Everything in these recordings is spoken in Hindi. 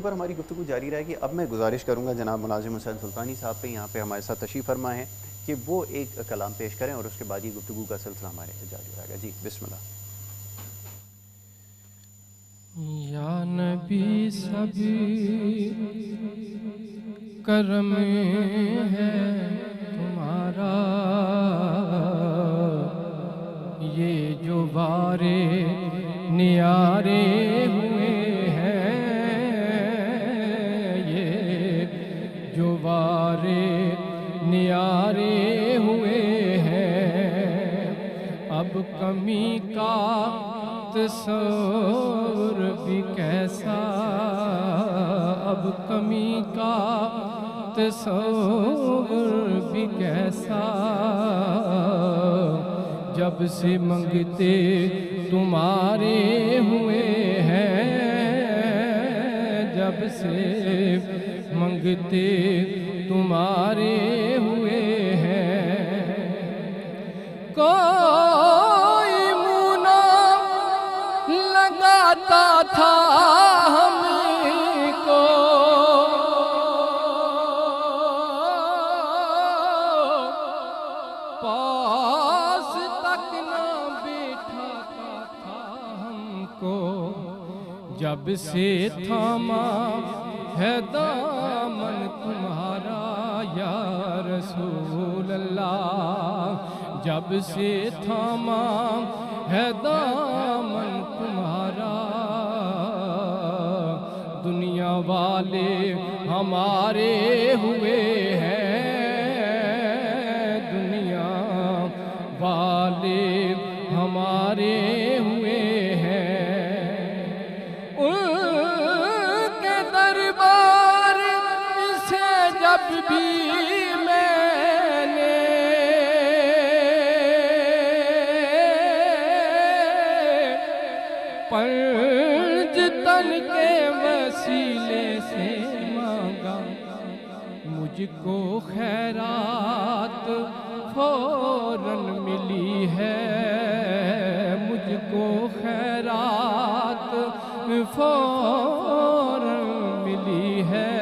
पर हमारी गुफ्तगू जारी रहेगी। अब मैं गुजारिश करूँगा जनाब मुलाजिम हुसैन सुल्तानी साहब पे यहाँ पे हमारे साथ तशरीफ़ फरमा है कि वो एक कलाम पेश करें और उसके बाद ही गुफ्तगू का सिलसिला हमारे जारी रहेगा। जी बिस्मिल्लाह। या नबी सभी करम है तुम्हारा, ये जो वारे नियारे हुए हैं, ये जो वारे नियारे हुए हैं, अब कमी का तस्वर भी कैसा, अब कमी का तस्वर भी कैसा, जब से मंगते तुम्हारे हुए हैं, जब से मंगते तुम्हारे हुए हैं। लगाता था हमको पास तक ना बैठाता था हमको, जब से थामा है दामन तुम्हारा या रसूल अल्लाह, जब से थामा है दामन तुम्हारा, दुनिया वाले हमारे हुए हैं, दुनिया वाले हमारे हुए हैं। उनके दरबार से जब भी पंज तन के वसीले से मांगा, मुझको खैरात फौरन मिली है, मुझको खैरात फौरन मिली है।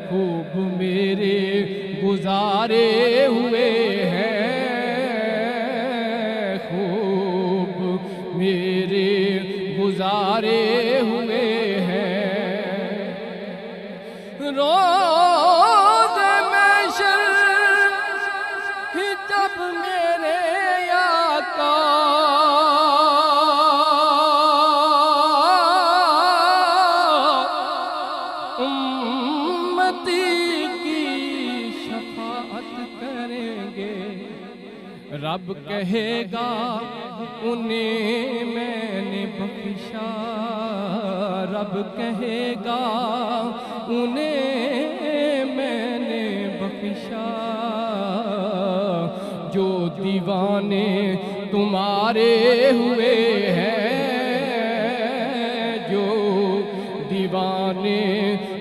खूब मेरे गुजारे हुए हैं, मेरे गुजारे हुए हैं। रोज़ महशर जब मेरे आका उम्मती की शफाअत करेंगे, रब कहेगा उन्हें मैंने बख्शा, रब कहेगा उन्हें मैंने बख्शा। जो दीवाने तुम्हारे हुए हैं, जो दीवाने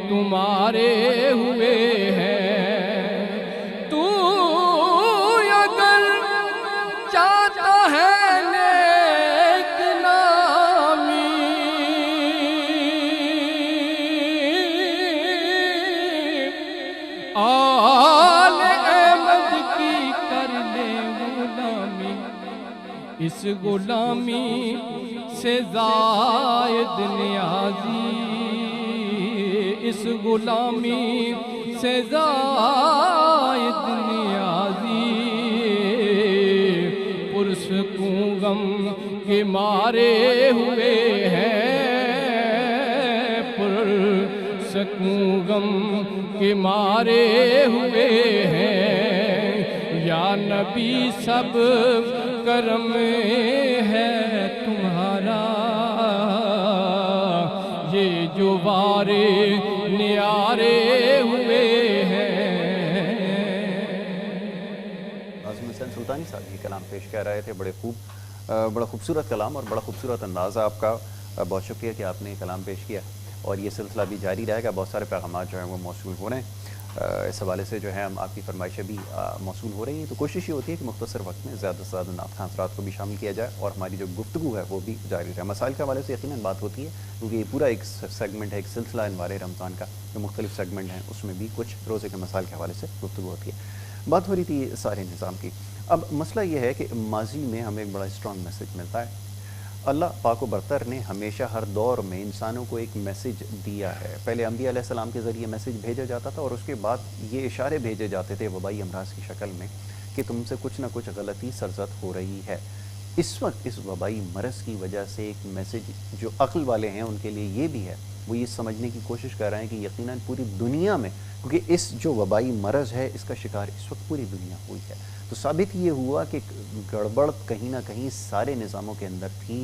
तुम्हारे हुए हैं, आले अहमद की कर ले गुलामी, इस गुलामी से जायद नियाजी, इस गुलामी से जायद नियाजी। पुरसकूं गम के मारे हुए हैं, पुरसकूं गम के मारे हुए हैं। या नबी सब करम है तुम्हारा, ये जो वारे नियारे हुए हैं। मुलाजिम हुसैन सुल्तानी साहब ये कलाम पेश कर रहे थे। बड़ा खूबसूरत कलाम और बड़ा खूबसूरत अंदाज़ा आपका। बहुत शुक्रिया कि आपने कलाम पेश किया और ये सिलसिला भी जारी रहेगा। बहुत सारे पैगाम जो हैं वो मौसूल हो रहे हैं। इस हवाले से जो है हम आपकी फरमाइशें भी मौसूल हो रही हैं। तो कोशिश ये होती है कि मुख्तसर वक्त में ज़्यादा से ज़्यादा नात खां हज़रात को भी शामिल किया जाए और हमारी जो गुफ्तगू है वो भी जारी रहे। मसाइल के हवाले से यकीनन बात होती है, क्योंकि ये पूरा एक सेगमेंट है, एक सिलसिला अनवार रमज़ान का, जो मुख्तलिफ सेगमेंट हैं उसमें भी कुछ रोज़े के मसाइल के हवाले से गुफ्तगू होती है। बात हो रही थी सारे निज़ाम की। अब मसला ये है कि माजी में हमें एक बड़ा स्ट्रॉन्ग मैसेज मिलता है। अल्लाह पाक व बरतर ने हमेशा हर दौर में इंसानों को एक मैसेज दिया है। पहले अंबिया अलैहिस्सलाम के ज़रिए मैसेज भेजा जाता था और उसके बाद ये इशारे भेजे जाते थे वबाई अमराज की शक्ल में कि तुमसे कुछ ना कुछ गलती सरजद हो रही है। इस वक्त इस वबाई मरज़ की वजह से एक मैसेज जो अक्ल वाले हैं उनके लिए ये भी है, वो ये समझने की कोशिश कर रहे हैं कि यकीनन पूरी दुनिया में, क्योंकि इस जो वबाई मरज़ है इसका शिकार इस वक्त पूरी दुनिया हुई है, तो साबित ये हुआ कि गड़बड़ कहीं ना कहीं सारे निज़ामों के अंदर थी।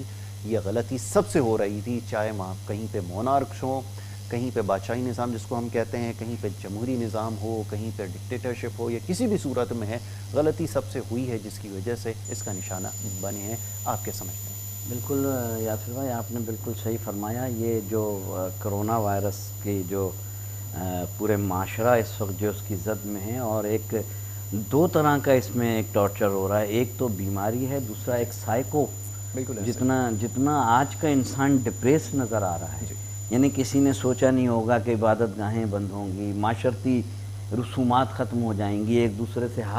ये गलती सबसे हो रही थी, चाहे वहाँ कहीं पे मोनार्क्स हों, कहीं पे बादशाही निज़ाम जिसको हम कहते हैं, कहीं पे जमहूरी निज़ाम हो, कहीं पे डिक्टेटरशिप हो, या किसी भी सूरत में है, गलती सबसे हुई है जिसकी वजह से इसका निशाना बने हैं। आप क्या समझते हैं? बिल्कुल यासिर भाई, आपने बिल्कुल सही फरमाया। ये जो कोरोना वायरस की जो पूरे माशरा इस वक्त जो उसकी जद में है, और एक दो तरह का इसमें एक टॉर्चर हो रहा है। एक तो बीमारी है, दूसरा एक साइको। बिल्कुल जितना आज का इंसान डिप्रेस नज़र आ रहा है, यानी किसी ने सोचा नहीं होगा कि इबादत गाहें बंद होंगी, माशरती रसूमात ख़त्म हो जाएंगी, एक दूसरे से